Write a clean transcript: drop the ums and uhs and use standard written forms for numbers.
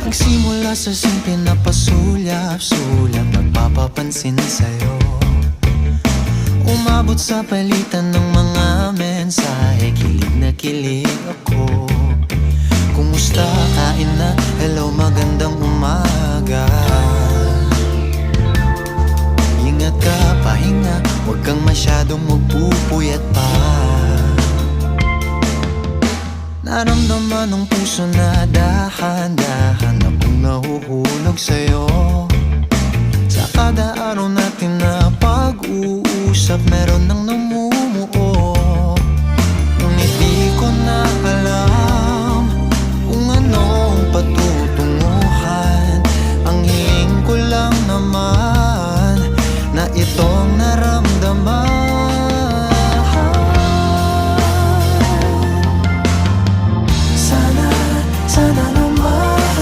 Nagsimula sa simple na pasulyap-sulyap, nagpapapansin sa'yo. Umabot sa palitan ng mga mensahe, kilig na kilig ako. Kumusta, kain na, hello, magandang umaga. Ingat ka, pahinga, huwag kang masyadong magpupuyat pa. Naramdaman ng puso na dahan